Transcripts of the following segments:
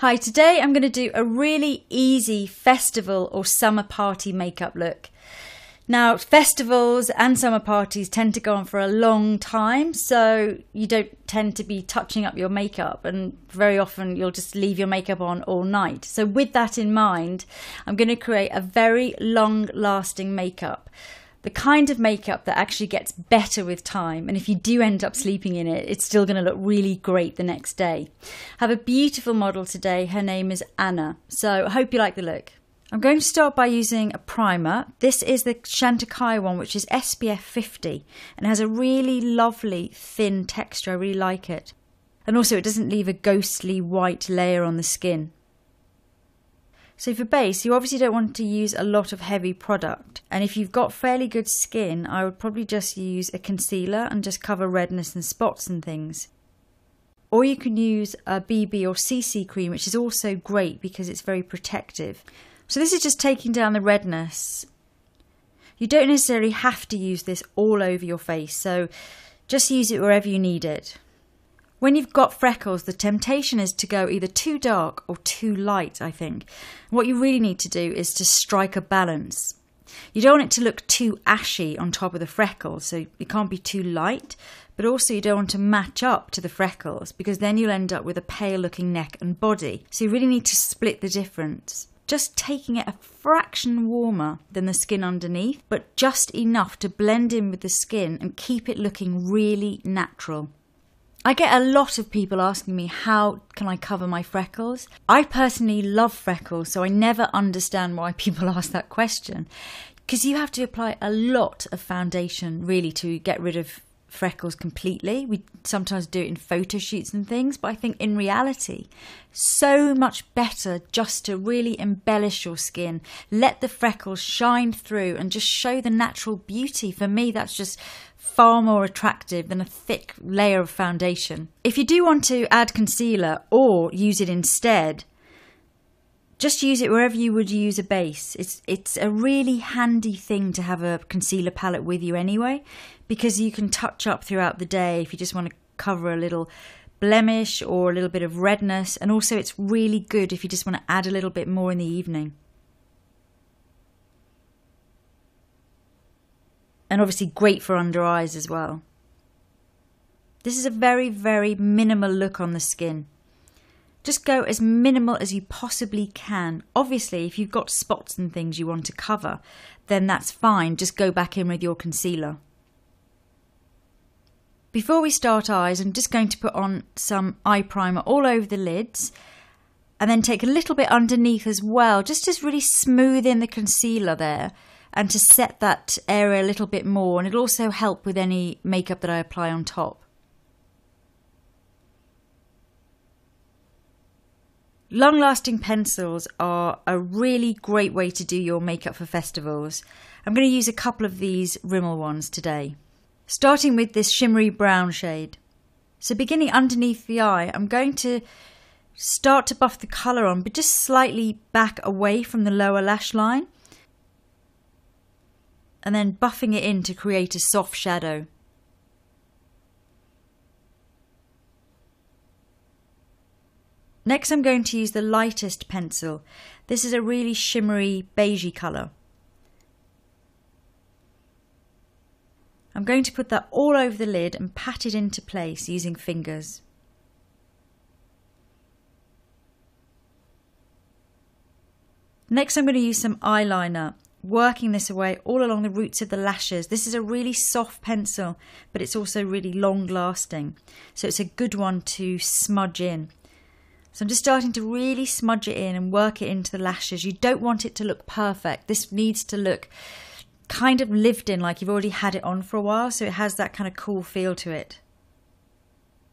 Hi, today I'm going to do a really easy festival or summer party makeup look. Now, festivals and summer parties tend to go on for a long time, so you don't tend to be touching up your makeup, and very often you'll just leave your makeup on all night. So with that in mind, I'm going to create a very long-lasting makeup. The kind of makeup that actually gets better with time, and if you do end up sleeping in it, it's still going to look really great the next day. I have a beautiful model today. Her name is Anna, so I hope you like the look. I'm going to start by using a primer. This is the Chantecaille one, which is SPF 50, and has a really lovely thin texture. I really like it. And also it doesn't leave a ghostly white layer on the skin. So for base, you obviously don't want to use a lot of heavy product. And if you've got fairly good skin, I would probably just use a concealer and just cover redness and spots and things. Or you can use a BB or CC cream, which is also great because it's very protective. So this is just taking down the redness. You don't necessarily have to use this all over your face, so just use it wherever you need it. When you've got freckles, the temptation is to go either too dark or too light, I think. What you really need to do is to strike a balance. You don't want it to look too ashy on top of the freckles, so it can't be too light, but also you don't want to match up to the freckles because then you'll end up with a pale looking neck and body. So you really need to split the difference. Just taking it a fraction warmer than the skin underneath, but just enough to blend in with the skin and keep it looking really natural. I get a lot of people asking me, how can I cover my freckles? I personally love freckles, so I never understand why people ask that question. Because you have to apply a lot of foundation, really, to get rid of freckles completely. We sometimes do it in photo shoots and things, but I think in reality, so much better just to really embellish your skin, let the freckles shine through and just show the natural beauty. For me, that's just far more attractive than a thick layer of foundation. If you do want to add concealer or use it instead, just use it wherever you would use a base. It's a really handy thing to have a concealer palette with you anyway, because you can touch up throughout the day if you just want to cover a little blemish or a little bit of redness, and also it's really good if you just want to add a little bit more in the evening. And obviously great for under eyes as well. This is a very, very minimal look on the skin. Just go as minimal as you possibly can. Obviously, if you've got spots and things you want to cover, then that's fine. Just go back in with your concealer. Before we start eyes, I'm just going to put on some eye primer all over the lids, and then take a little bit underneath as well, just to really smooth in the concealer there, and to set that area a little bit more, and it'll also help with any makeup that I apply on top. Long-lasting pencils are a really great way to do your makeup for festivals. I'm going to use a couple of these Rimmel ones today. Starting with this shimmery brown shade. So beginning underneath the eye, I'm going to start to buff the colour on, but just slightly back away from the lower lash line. And then buffing it in to create a soft shadow. Next, I'm going to use the lightest pencil. This is a really shimmery beigey colour. I'm going to put that all over the lid and pat it into place using fingers. Next, I'm going to use some eyeliner, working this away all along the roots of the lashes. This is a really soft pencil, but it's also really long lasting. So it's a good one to smudge in. So I'm just starting to really smudge it in and work it into the lashes. You don't want it to look perfect. This needs to look kind of lived in, like you've already had it on for a while, so it has that kind of cool feel to it.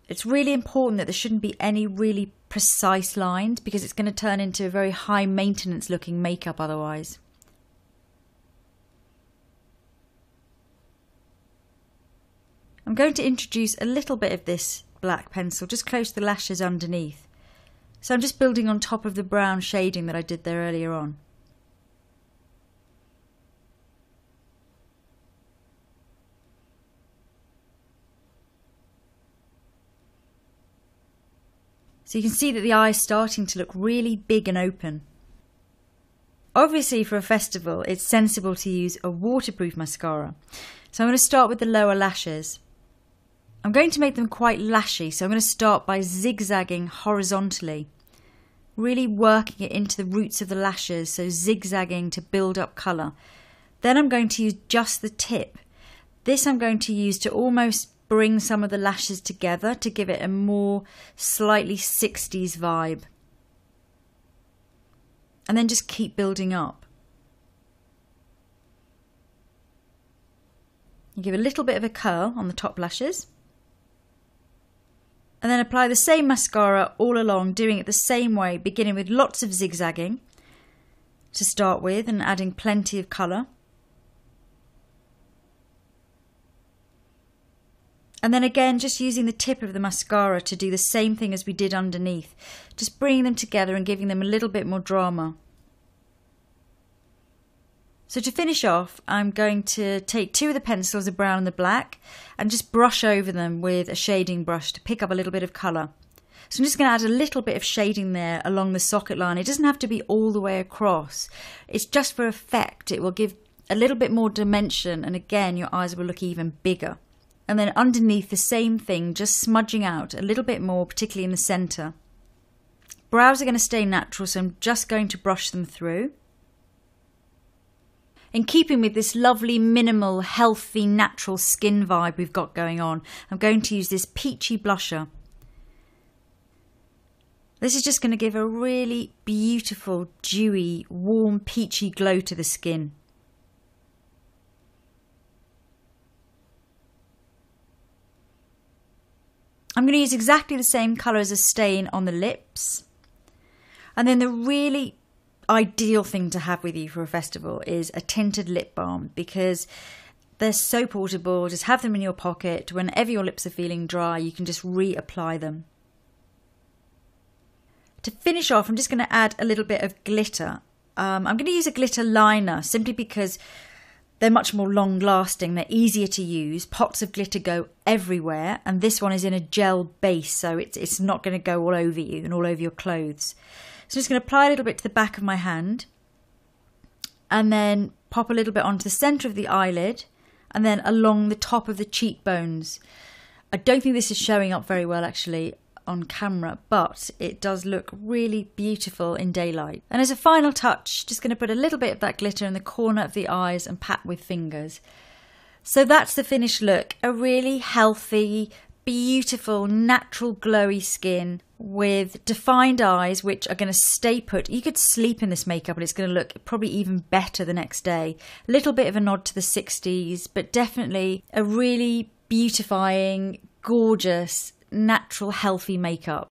It's really important that there shouldn't be any really precise lines, because it's going to turn into a very high maintenance looking makeup otherwise. I'm going to introduce a little bit of this black pencil just close to the lashes underneath. So I'm just building on top of the brown shading that I did there earlier on. So you can see that the eye is starting to look really big and open. Obviously for a festival, it's sensible to use a waterproof mascara. So I'm going to start with the lower lashes. I'm going to make them quite lashy, so I'm going to start by zigzagging horizontally, really working it into the roots of the lashes, so zigzagging to build up colour. Then I'm going to use just the tip. This I'm going to use to almost bring some of the lashes together to give it a more slightly 60s vibe. And then just keep building up. You give a little bit of a curl on the top lashes. And then apply the same mascara all along, doing it the same way, beginning with lots of zigzagging to start with and adding plenty of colour. And then again, just using the tip of the mascara to do the same thing as we did underneath. Just bringing them together and giving them a little bit more drama. So to finish off, I'm going to take two of the pencils, the brown and the black, and just brush over them with a shading brush to pick up a little bit of colour. So I'm just going to add a little bit of shading there along the socket line. It doesn't have to be all the way across. It's just for effect. It will give a little bit more dimension, and again, your eyes will look even bigger. And then underneath, the same thing, just smudging out a little bit more, particularly in the centre. Brows are going to stay natural, so I'm just going to brush them through. In keeping with this lovely, minimal, healthy, natural skin vibe we've got going on, I'm going to use this peachy blusher. This is just going to give a really beautiful, dewy, warm, peachy glow to the skin. I'm going to use exactly the same colour as a stain on the lips. And then the really ideal thing to have with you for a festival is a tinted lip balm, because they're so portable. Just have them in your pocket. Whenever your lips are feeling dry, you can just reapply them. To finish off, I'm just going to add a little bit of glitter. I'm going to use a glitter liner simply because they're much more long-lasting, they're easier to use. Pots of glitter go everywhere, and this one is in a gel base, so it's not going to go all over you and all over your clothes. So I'm just going to apply a little bit to the back of my hand, and then pop a little bit onto the centre of the eyelid, and then along the top of the cheekbones. I don't think this is showing up very well actually on camera, but it does look really beautiful in daylight. And as a final touch, just going to put a little bit of that glitter in the corner of the eyes and pat with fingers. So that's the finished look. A really healthy, beautiful, natural, glowy skin with defined eyes, which are going to stay put. You could sleep in this makeup and it's going to look probably even better the next day. A little bit of a nod to the 60s, but definitely a really beautifying, gorgeous, natural, healthy makeup.